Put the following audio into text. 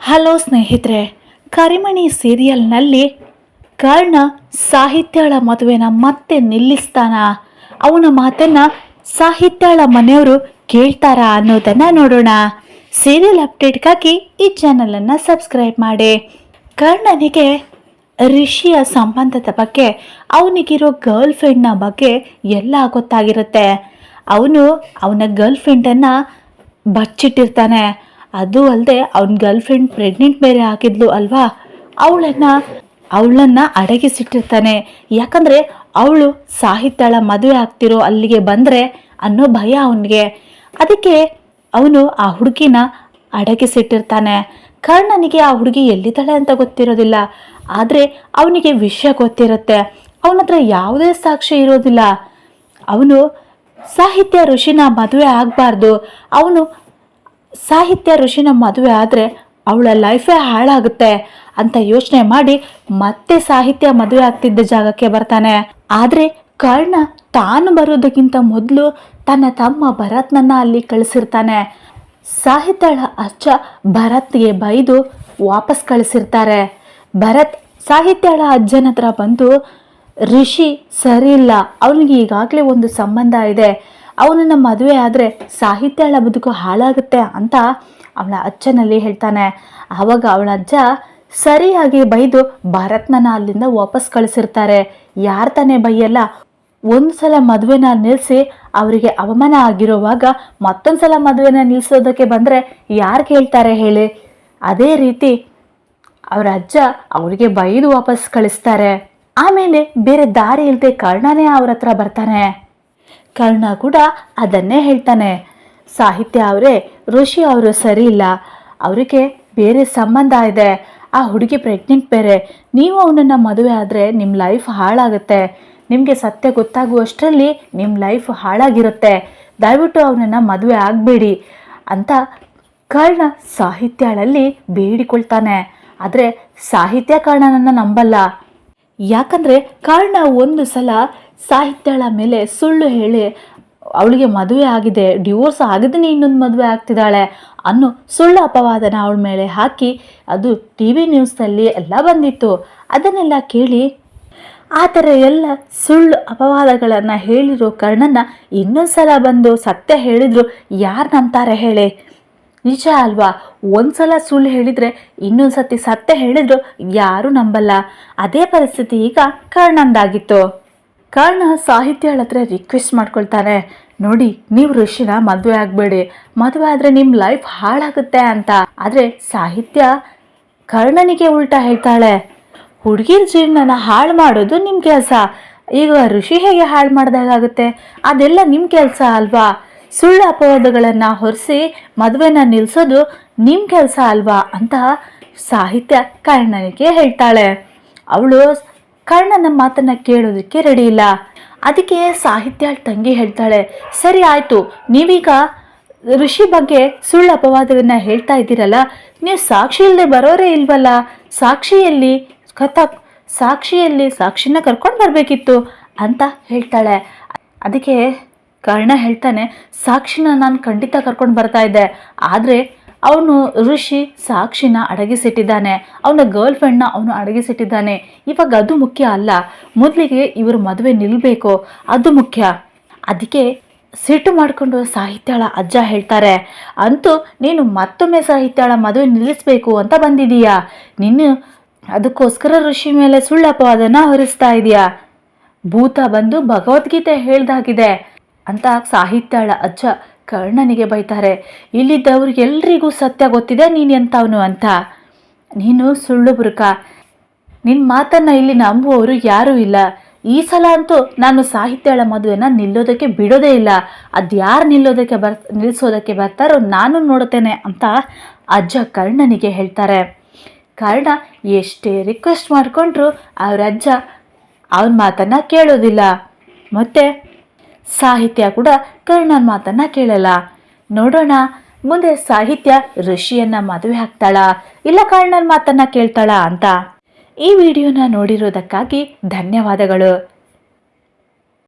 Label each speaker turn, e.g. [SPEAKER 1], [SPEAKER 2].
[SPEAKER 1] Hello ಸ್ನೇಹಿತರೆ, ಕರಿಮಣಿ ಸೀರಿಯಲ್ನಲ್ಲಿ ಕರ್ಣ ಸಾಹಿತ್ಯಳ ಮದುವೆನ ಮತ್ತೆ ನಿಲ್ಲಿಸ್ತಾನ, ಅವನ ಮಾತನ್ನ ಸಾಹಿತ್ಯಳ ಮನೆಯವರು ಕೇಳ್ತಾರಾ ಅನ್ನೋದನ್ನ ನೋಡೋಣ. ಸೀರಿಯಲ್ ಅಪ್ಡೇಟ್ಗಾಗಿ ಈ ಚಾನಲನ್ನು ಸಬ್ಸ್ಕ್ರೈಬ್ ಮಾಡಿ. ಕರ್ಣನಿಗೆ ರಿಷಿಯ ಸಂಬಂಧದ ಬಗ್ಗೆ, ಅವನಿಗಿರೋ ಗರ್ಲ್ ಫ್ರೆಂಡ್ನ ಬಗ್ಗೆ ಎಲ್ಲ ಗೊತ್ತಾಗಿರುತ್ತೆ. ಅವನು ಅವನ ಗರ್ಲ್ ಫ್ರೆಂಡನ್ನು ಬಚ್ಚಿಟ್ಟಿರ್ತಾನೆ. ಅದು ಅಲ್ಲದೆ ಅವನ ಗರ್ಲ್ ಫ್ರೆಂಡ್ ಪ್ರೆಗ್ನೆಂಟ್ ಬೇರೆ ಆಗಿದ್ಲು ಅಲ್ವಾ, ಅವಳನ್ನು ಅಡಗಿಸಿಟ್ಟಿರ್ತಾನೆ. ಯಾಕಂದರೆ ಅವಳು ಸಾಹಿತ್ಯಳ ಮದುವೆ ಆಗ್ತಿರೋ ಅಲ್ಲಿಗೆ ಬಂದರೆ ಅನ್ನೋ ಭಯ ಅವನಿಗೆ. ಅದಕ್ಕೆ ಅವನು ಆ ಹುಡುಗಿನ ಅಡಗಿಸಿಟ್ಟಿರ್ತಾನೆ. ಕರ್ಣನಿಗೆ ಆ ಹುಡುಗಿ ಎಲ್ಲಿದ್ದಾಳೆ ಅಂತ ಗೊತ್ತಿರೋದಿಲ್ಲ, ಆದರೆ ಅವನಿಗೆ ವಿಷಯ ಗೊತ್ತಿರುತ್ತೆ. ಅವನ ಹತ್ರ ಯಾವುದೇ ಸಾಕ್ಷಿ ಇರೋದಿಲ್ಲ. ಅವನು ಸಾಹಿತ್ಯ ಋಷಿನ ಮದುವೆ ಆಗಬಾರ್ದು, ಅವನು ಸಾಹಿತ್ಯ ಋಷಿನ ಮದುವೆ ಆದರೆ ಅವಳ ಲೈಫೇ ಹಾಳಾಗುತ್ತೆ ಅಂತ ಯೋಚನೆ ಮಾಡಿ ಮತ್ತೆ ಸಾಹಿತ್ಯ ಮದುವೆ ಆಗ್ತಿದ್ದ ಜಾಗಕ್ಕೆ ಬರ್ತಾನೆ. ಆದರೆ ಕರ್ಣ ತಾನು ಬರೋದಕ್ಕಿಂತ ಮೊದಲು ತನ್ನ ತಮ್ಮ ಭರತ್ನನ್ನ ಅಲ್ಲಿ ಕಳಿಸಿರ್ತಾನೆ. ಸಾಹಿತ್ಯಳ ಅಜ್ಜ ಭರತ್ಗೆ ಬೈದು ವಾಪಸ್ ಕಳಿಸಿರ್ತಾರೆ. ಭರತ್ ಸಾಹಿತ್ಯಳ ಅಜ್ಜನ ಹತ್ರ ಬಂದು, ಋಷಿ ಸರಿ ಇಲ್ಲ, ಅವನಿಗೆ ಈಗಾಗಲೇ ಒಂದು ಸಂಬಂಧ ಇದೆ, ಅವನನ್ನು ಮದುವೆ ಆದರೆ ಸಾಹಿತ್ಯಳ ಬದುಕು ಹಾಳಾಗುತ್ತೆ ಅಂತ ಅವಳ ಅಜ್ಜನಲ್ಲಿ ಹೇಳ್ತಾನೆ. ಆವಾಗ ಅವಳ ಅಜ್ಜ ಸರಿಯಾಗಿ ಬೈದು ಭರತ್ನನ್ನ ಅಲ್ಲಿಂದ ವಾಪಸ್ ಕಳಿಸಿರ್ತಾರೆ. ಯಾರು ತಾನೇ ಬೈಯಲ್ಲ, ಒಂದು ಸಲ ಮದುವೆನ ನಿಲ್ಲಿಸಿ ಅವರಿಗೆ ಅವಮಾನ ಆಗಿರುವಾಗ ಮತ್ತೊಂದು ಸಲ ಮದುವೆನ ನಿಲ್ಲಿಸೋದಕ್ಕೆ ಬಂದರೆ ಯಾರು ಕೇಳ್ತಾರೆ ಹೇಳಿ. ಅದೇ ರೀತಿ ಅವರ ಅಜ್ಜ ಅವರಿಗೆ ಬೈದು ವಾಪಸ್ ಕಳಿಸ್ತಾರೆ. ಆಮೇಲೆ ಬೇರೆ ದಾರಿ ಇಲ್ಲದೆ ಕರ್ಣನೇ ಅವ್ರ ಹತ್ರ ಬರ್ತಾನೆ. ಕರ್ಣ ಕೂಡ ಅದನ್ನೇ ಹೇಳ್ತಾನೆ, ಸಾಹಿತ್ಯ ಅವರೇ, ಋಷಿ ಅವರು ಸರಿ ಇಲ್ಲ, ಅವರಿಗೆ ಬೇರೆ ಸಂಬಂಧ ಇದೆ, ಆ ಹುಡುಗಿ ಪ್ರೆಗ್ನೆಂಟ್ ಬೇರೆ, ನೀವು ಅವನನ್ನು ಮದುವೆ ಆದರೆ ನಿಮ್ಮ ಲೈಫ್ ಹಾಳಾಗುತ್ತೆ, ನಿಮಗೆ ಸತ್ಯ ಗೊತ್ತಾಗುವಷ್ಟರಲ್ಲಿ ನಿಮ್ಮ ಲೈಫ್ ಹಾಳಾಗಿರುತ್ತೆ, ದಯವಿಟ್ಟು ಅವನನ್ನು ಮದುವೆ ಆಗಬೇಡಿ ಅಂತ ಕರ್ಣ ಸಾಹಿತ್ಯಳಲ್ಲಿ ಬೇಡಿಕೊಳ್ತಾನೆ. ಆದರೆ ಸಾಹಿತ್ಯ ಕರ್ಣನನ್ನು ನಂಬಲ್ಲ. ಯಾಕಂದರೆ ಕರ್ಣ ಒಂದು ಸಲ ಸಾಹಿತ್ಯಳ ಮೇಲೆ ಸುಳ್ಳು ಹೇಳಿ ಅವಳಿಗೆ ಮದುವೆ ಆಗಿದೆ, ಡಿವೋರ್ಸ್ ಆಗಿದ್ದೀನಿ, ಇನ್ನೊಂದು ಮದುವೆ ಆಗ್ತಿದ್ದಾಳೆ ಅನ್ನೋ ಸುಳ್ಳು ಅಪವಾದನ ಅವಳ ಮೇಲೆ ಹಾಕಿ ಅದು ಟಿ ವಿ ನ್ಯೂಸ್ನಲ್ಲಿ ಎಲ್ಲ ಬಂದಿತ್ತು. ಅದನ್ನೆಲ್ಲ ಕೇಳಿ ಆ ಥರ ಎಲ್ಲ ಸುಳ್ಳು ಅಪವಾದಗಳನ್ನು ಹೇಳಿರೋ ಕರ್ಣನ ಇನ್ನೊಂದು ಸಲ ಬಂದು ಸತ್ಯ ಹೇಳಿದ್ರು ಯಾರು ನಂಬ್ತಾರೆ ಹೇಳಿ? ನಿಜ ಅಲ್ವಾ? ಒಂದು ಸಲ ಸುಳ್ಳು ಹೇಳಿದರೆ ಇನ್ನೊಂದು ಸತಿ ಸತ್ಯ ಹೇಳಿದ್ರು ಯಾರೂ ನಂಬಲ್ಲ. ಅದೇ ಪರಿಸ್ಥಿತಿ ಈಗ ಕರ್ಣಂದಾಗಿತ್ತು. ಕರ್ಣ ಸಾಹಿತ್ಯಳ ಹತ್ರ ರಿಕ್ವೆಸ್ಟ್ ಮಾಡ್ಕೊಳ್ತಾನೆ, ನೋಡಿ ನೀವು ಋಷಿನ ಮದುವೆ ಆಗಬೇಡಿ, ಮದುವೆ ಆದರೆ ನಿಮ್ಮ ಲೈಫ್ ಹಾಳಾಗುತ್ತೆ ಅಂತ. ಆದರೆ ಸಾಹಿತ್ಯ ಕರ್ಣನಿಗೆ ಉಲ್ಟಾ ಹೇಳ್ತಾಳೆ, ಹುಡುಗಿರ ಜೀವನನ ಹಾಳು ಮಾಡೋದು ನಿಮ್ಮ ಕೆಲಸ, ಈಗ ಋಷಿ ಹೇಗೆ ಹಾಳು ಮಾಡಿದಾಗುತ್ತೆ, ಅದೆಲ್ಲ ನಿಮ್ಮ ಕೆಲಸ ಅಲ್ವಾ? ಸುಳ್ಳು ಅಪವಾದಗಳನ್ನು ಹೊರಿಸಿ ಮದುವೆನ ನಿಲ್ಲಿಸೋದು ನಿಮ್ಮ ಕೆಲಸ ಅಲ್ವಾ ಅಂತ ಸಾಹಿತ್ಯ ಕರ್ಣನಿಗೆ ಹೇಳ್ತಾಳೆ. ಅವಳು ಕರ್ಣನ ಮಾತನ್ನು ಕೇಳೋದಕ್ಕೆ ರೆಡಿ ಇಲ್ಲ. ಅದಕ್ಕೆ ಸಾಹಿತ್ಯ ತಂಗಿ ಹೇಳ್ತಾಳೆ, ಸರಿ ಆಯಿತು, ನೀವೀಗ ಋಷಿ ಬಗ್ಗೆ ಸುಳ್ಳು ಅಪವಾದವನ್ನು ಹೇಳ್ತಾ ಇದ್ದೀರಲ್ಲ, ನೀವು ಸಾಕ್ಷಿ ಇಲ್ಲದೆ ಬರೋರೇ ಇಲ್ವಲ್ಲ, ಸಾಕ್ಷಿಯಲ್ಲಿ ಸಾಕ್ಷಿನ ಕರ್ಕೊಂಡು ಬರಬೇಕಿತ್ತು ಅಂತ ಹೇಳ್ತಾಳೆ. ಅದಕ್ಕೆ ಕರ್ಣ ಹೇಳ್ತಾನೆ, ಸಾಕ್ಷಿನ ನಾನು ಖಂಡಿತ ಕರ್ಕೊಂಡು ಬರ್ತಾ ಇದ್ದೆ, ಆದರೆ ಅವನು ಋಷಿ ಸಾಕ್ಷಿನ ಅಡಗಿಸಿಟ್ಟಿದ್ದಾನೆ, ಅವನ ಗರ್ಲ್ ಫ್ರೆಂಡ್ನ ಅವನು ಅಡಗಿಸಿಟ್ಟಿದ್ದಾನೆ. ಇವಾಗ ಅದು ಮುಖ್ಯ ಅಲ್ಲ, ಮೊದಲಿಗೆ ಇವರು ಮದುವೆ ನಿಲ್ಲಬೇಕು, ಅದು ಮುಖ್ಯ. ಅದಕ್ಕೆ ಸಿಟ್ಟು ಮಾಡಿಕೊಂಡು ಸಾಹಿತ್ಯಳ ಅಜ್ಜ ಹೇಳ್ತಾರೆ, ಅಂತೂ ನೀನು ಮತ್ತೊಮ್ಮೆ ಸಾಹಿತ್ಯಳ ಮದುವೆ ನಿಲ್ಲಿಸಬೇಕು ಅಂತ ಬಂದಿದೀಯಾ, ನೀನು ಅದಕ್ಕೋಸ್ಕರ ಋಷಿ ಮೇಲೆ ಸುಳ್ಳು ಅಪವಾದನ ಹೊರಿಸ್ತಾ ಇದೆಯಾ, ಭೂತ ಬಂದು ಭಗವದ್ಗೀತೆ ಹೇಳ್ದಾಗಿದೆ ಅಂತ ಸಾಹಿತ್ಯಳ ಅಜ್ಜ ಕರ್ಣನಿಗೆ ಬೈತಾರೆ. ಇಲ್ಲಿದ್ದವ್ರಿಗೆಲ್ರಿಗೂ ಸತ್ಯ ಗೊತ್ತಿದೆ ನೀನು ಎಂಥವನು ಅಂತ, ನೀನು ಸುಳ್ಳು ಬುರುಕ, ನಿನ್ನ ಮಾತನ್ನು ಇಲ್ಲಿ ನಂಬುವವರು ಯಾರೂ ಇಲ್ಲ. ಈ ಸಲ ಅಂತೂ ನಾನು ಸಾಹಿತ್ಯಳ ಮದುವೆನ ನಿಲ್ಲೋದಕ್ಕೆ ಬಿಡೋದೇ ಇಲ್ಲ, ಅದು ಯಾರು ನಿಲ್ಲಿಸೋದಕ್ಕೆ ಬರ್ತಾರೋ ನಾನು ನೋಡ್ತೇನೆ ಅಂತ ಅಜ್ಜ ಕರ್ಣನಿಗೆ ಹೇಳ್ತಾರೆ. ಕರ್ಣ ಎಷ್ಟೇ ರಿಕ್ವೆಸ್ಟ್ ಮಾಡಿಕೊಂಡ್ರು ಅವ್ರ ಅಜ್ಜ ಅವನ ಮಾತನ್ನು ಕೇಳೋದಿಲ್ಲ. ಮತ್ತು ಸಾಹಿತ್ಯ ಕೂಡ ಕರ್ಣನ ಮಾತನ್ನು ಕೇಳಲ್ಲ. ನೋಡೋಣ ಮುಂದೆ ಸಾಹಿತ್ಯ ಋಷಿಯನ್ನು ಮದುವೆ ಆಗ್ತಾಳಾ ಇಲ್ಲ ಕರ್ಣನ ಮಾತನ್ನು ಕೇಳ್ತಾಳಾ ಅಂತ. ಈ ವಿಡಿಯೋನ ನೋಡಿರೋದಕ್ಕಾಗಿ ಧನ್ಯವಾದಗಳು.